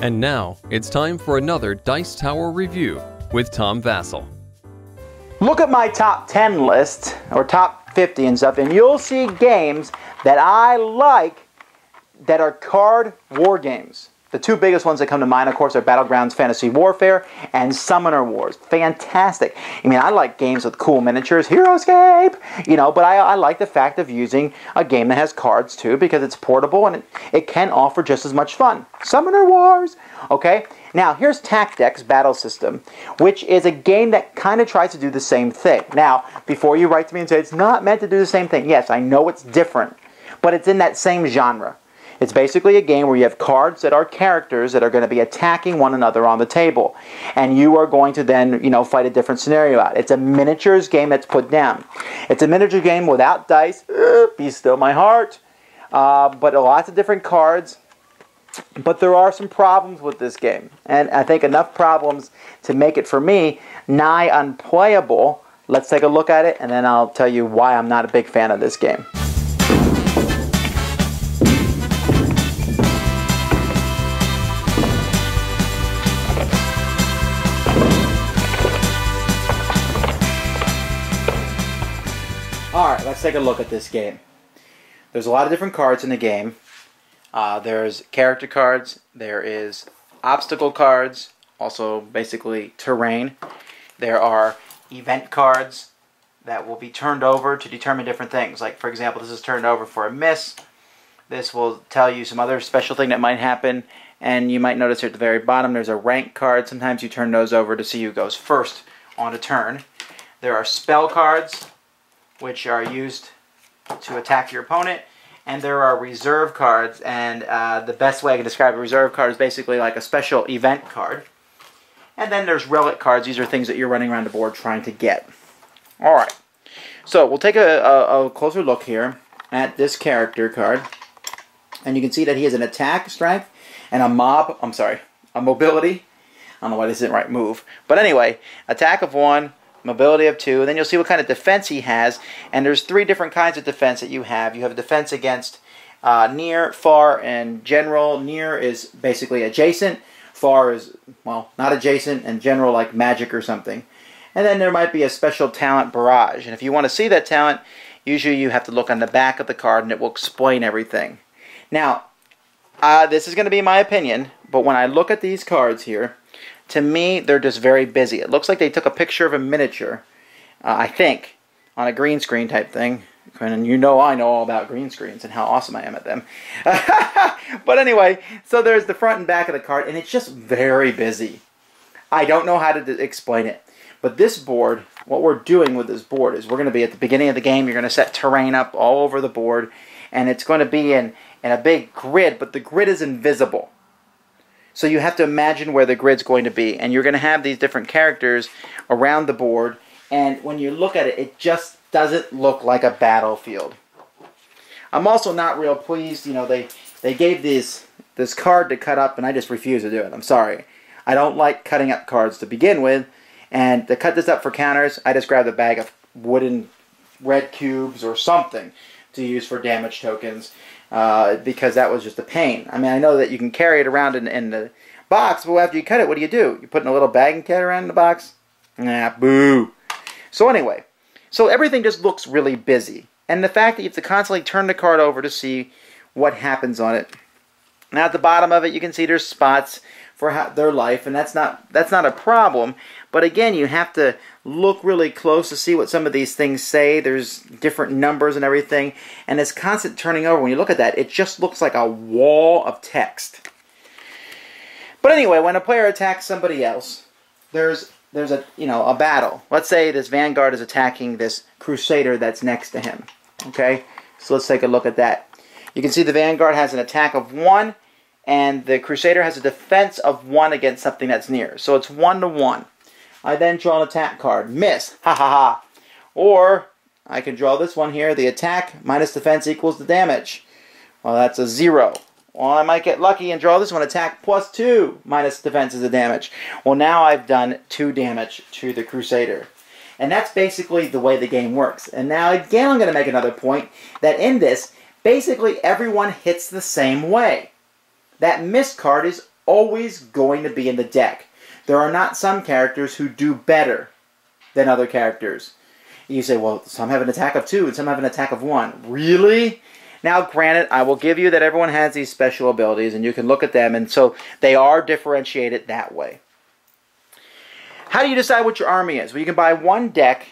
And now, it's time for another Dice Tower review with Tom Vasel. Look at my top 10 list, or top 50 and stuff, and you'll see games that I like that are card war games. The two biggest ones that come to mind, of course, are Battlegrounds Fantasy Warfare and Summoner Wars. Fantastic. I mean, I like games with cool miniatures, Heroescape, but I like the fact of using a game that has cards too, because it's portable and it can offer just as much fun. Summoner Wars, okay? Now, here's TactDeck's Battle System, which is a game that kind of tries to do the same thing. Now, before you write to me and say it's not meant to do the same thing, yes, I know it's different, but it's in that same genre. It's basically a game where you have cards that are characters that are going to be attacking one another on the table. And you are going to then, fight a different scenario out. It's a miniatures game that's put down. It's a miniature game without dice. Be still my heart. But lots of different cards. But there are some problems with this game. And I think enough problems to make it, for me, nigh unplayable. Let's take a look at it, and then I'll tell you why I'm not a big fan of this game. Alright, let's take a look at this game. There's a lot of different cards in the game. There's character cards, there is obstacle cards, also basically terrain. There are event cards that will be turned over to determine different things. Like, for example, this is turned over for a miss. This will tell you some other special thing that might happen. And you might notice here at the very bottom there's a rank card. Sometimes you turn those over to see who goes first on a turn. There are spell cards, which are used to attack your opponent, and there are reserve cards, and the best way I can describe a reserve card is basically like a special event card. And then there's relic cards. These are things that you're running around the board trying to get. Alright, so we'll take a closer look here at this character card, and you can see that he has an attack, strength, and a mobility. I don't know why this isn't right move, but anyway, attack of 1, mobility of 2, and then you'll see what kind of defense he has. And there's 3 different kinds of defense that you have. You have defense against near, far, and general. Near is basically adjacent. Far is, well, not adjacent, and general like magic or something. And then there might be a special talent, barrage. And if you want to see that talent, usually you have to look on the back of the card and it will explain everything. Now, this is going to be my opinion, but when I look at these cards here, to me, they're just very busy. It looks like they took a picture of a miniature, I think, on a green screen type thing. And I know all about green screens and how awesome I am at them. But anyway, so there's the front and back of the card, and it's just very busy. I don't know how to explain it. But this board, what we're doing with this board is we're going to be at the beginning of the game. You're going to set terrain up all over the board, and it's going to be in a big grid, but the grid is invisible. So you have to imagine where the grid's going to be. And you're going to have these different characters around the board. And when you look at it, it just doesn't look like a battlefield. I'm also not real pleased. They gave this card to cut up, and I just refuse to do it. I'm sorry. I don't like cutting up cards to begin with. And to cut this up for counters, I just grabbed a bag of wooden red cubes or something to use for damage tokens. Because that was just a pain. I mean, I know that you can carry it around in the box, but after you cut it, what do? You put in a little bag and carry it around in the box? Nah, boo. So anyway, so everything just looks really busy. And the fact that you have to constantly turn the card over to see what happens on it. Now at the bottom of it, you can see there's spots for their life, and that's not a problem. But again, you have to look really close to see what some of these things say. There's different numbers and everything, and it's constant turning over. When you look at that, it just looks like a wall of text. But anyway, when a player attacks somebody else, there's a battle. Let's say this Vanguard is attacking this Crusader that's next to him. Okay, so let's take a look at that. You can see the Vanguard has an attack of 1, and the Crusader has a defense of 1 against something that's near. So it's 1-to-1. I then draw an attack card. Miss. Ha ha ha. Or I can draw this one here. The attack minus defense equals the damage. Well, that's a 0. Well, I might get lucky and draw this one. Attack plus 2 minus defense is the damage. Well, now I've done 2 damage to the Crusader. And that's basically the way the game works. And now again, I'm going to make another point that in this, basically everyone hits the same way. That miss card is always going to be in the deck. There are not some characters who do better than other characters. You say, well, some have an attack of 2 and some have an attack of 1. Really? Now, granted, I will give you that everyone has these special abilities, and you can look at them, and so they are differentiated that way. How do you decide what your army is? Well, you can buy one deck,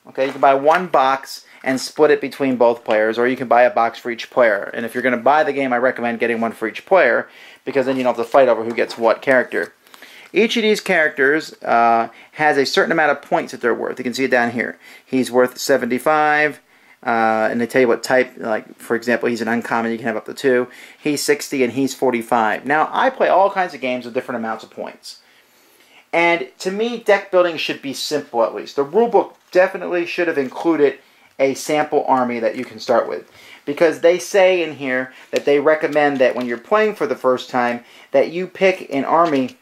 okay? You can buy one box and split it between both players, or you can buy a box for each player. And if you're going to buy the game, I recommend getting one for each player, because then you don't have to fight over who gets what character. Each of these characters has a certain amount of points that they're worth. You can see it down here. He's worth 75, and they tell you what type. Like, for example, he's an uncommon. You can have up to 2. He's 60, and he's 45. Now, I play all kinds of games with different amounts of points. And to me, deck building should be simple at least. The rulebook definitely should have included a sample army that you can start with. Because they say in here that they recommend that when you're playing for the first time, that you pick an army.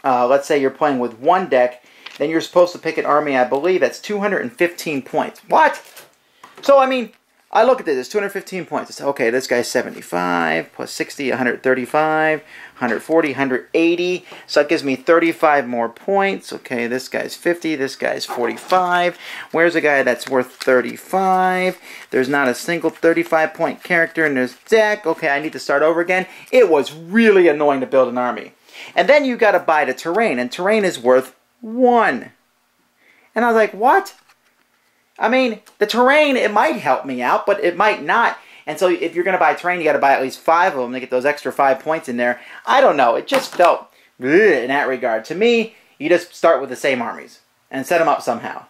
Let's say you're playing with one deck, then you're supposed to pick an army, I believe that's 215 points. What? So, I mean, I look at this, it's 215 points. It's, okay, this guy's 75, plus 60, 135, 140, 180. So that gives me 35 more points. Okay, this guy's 50, this guy's 45. Where's a guy that's worth 35? There's not a single 35-point character in this deck. Okay, I need to start over again. It was really annoying to build an army. And then you got to buy the terrain, and terrain is worth 1. And I was like, what? I mean, the terrain, it might help me out, but it might not. And so if you're going to buy terrain, you got to buy at least 5 of them to get those extra 5 points in there. I don't know. It just felt in that regard. To me, you just start with the same armies and set them up somehow.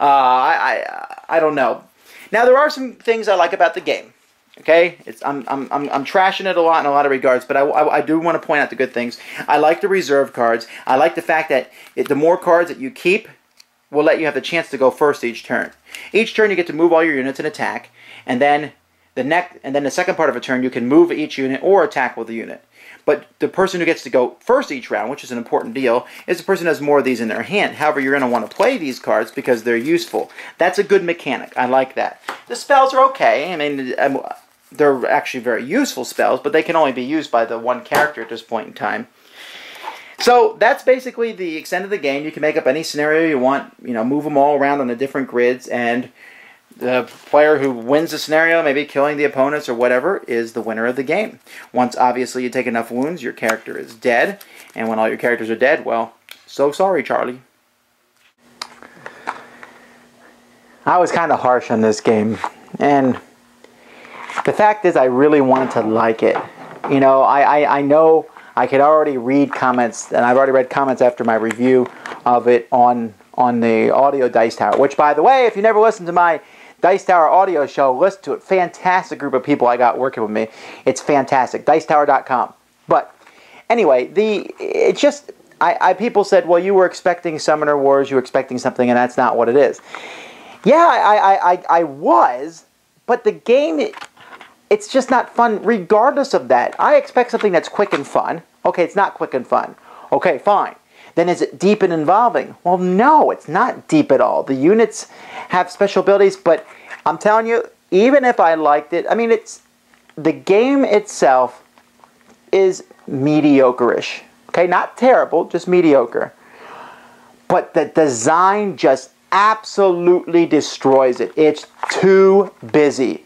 I don't know. Now, there are some things I like about the game. Okay, I'm trashing it a lot in a lot of regards, but I do want to point out the good things. I like the reserve cards. I like the fact that the more cards that you keep will let you have the chance to go first each turn. Each turn you get to move all your units and attack, and then the second part of a turn you can move each unit or attack with the unit. But the person who gets to go first each round, which is an important deal, is the person who has more of these in their hand. However, you're going to want to play these cards because they're useful. That's a good mechanic. I like that. The spells are okay. I mean, they're actually very useful spells, but they can only be used by the one character at this point in time. So that's basically the extent of the game. You can make up any scenario you want, move them all around on the different grids, and the player who wins the scenario, maybe killing the opponents or whatever, is the winner of the game. Once, obviously, you take enough wounds, your character is dead. And when all your characters are dead, well, so sorry, Charlie. I was kind of harsh on this game. And the fact is, I really wanted to like it. I know I could already read comments, and I've already read comments after my review of it on the Audio Dice Tower. Which, by the way, if you never listened to my Dice Tower audio show, listen to it. Fantastic group of people I got working with me. It's fantastic. Dicetower.com. But anyway, people said, well, you were expecting Summoner Wars, you were expecting something, and that's not what it is. Yeah, I was, but the game, it's just not fun regardless of that. I expect something that's quick and fun. Okay, it's not quick and fun. Okay, fine. Then is it deep and involving? Well, no, it's not deep at all. The units have special abilities, but I'm telling you, even if I liked it, I mean, the game itself is mediocre-ish. Okay, not terrible, just mediocre. But the design just absolutely destroys it. It's too busy.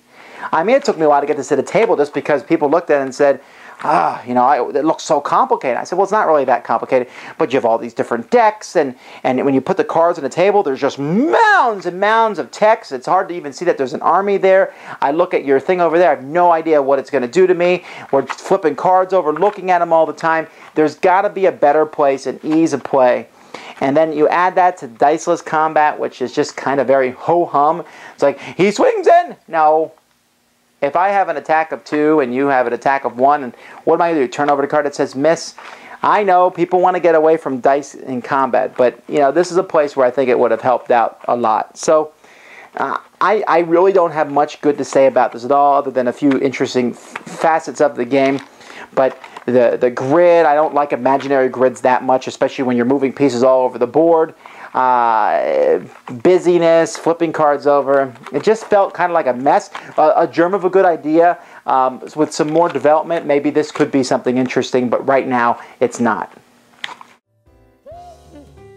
I mean, it took me a while to get this at a table just because people looked at it and said, it looks so complicated. I said, well, it's not really that complicated, but you have all these different decks, and when you put the cards on the table, there's just mounds and mounds of text. It's hard to even see that there's an army there. I look at your thing over there, I have no idea what it's going to do to me. We're flipping cards over, looking at them all the time. There's got to be a better place and ease of play. And then you add that to diceless combat, which is just kind of very ho-hum. It's like, he swings in! No. If I have an attack of 2 and you have an attack of 1, and what am I going to do? Turn over the card that says miss? I know people want to get away from dice in combat, but this is a place where I think it would have helped out a lot. So I really don't have much good to say about this at all, other than a few interesting facets of the game. But the grid, I don't like imaginary grids that much, especially when you're moving pieces all over the board. busyness, flipping cards over. It just felt kind of like a mess. A germ of a good idea. With some more development, maybe this could be something interesting, but right now it's not.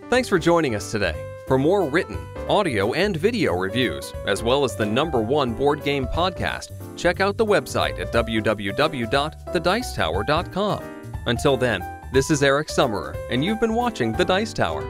Thanks for joining us today. For more written, audio, and video reviews, as well as the #1 board game podcast, check out the website at www.thedicetower.com. Until then, this is Eric Summerer, and you've been watching The Dice Tower.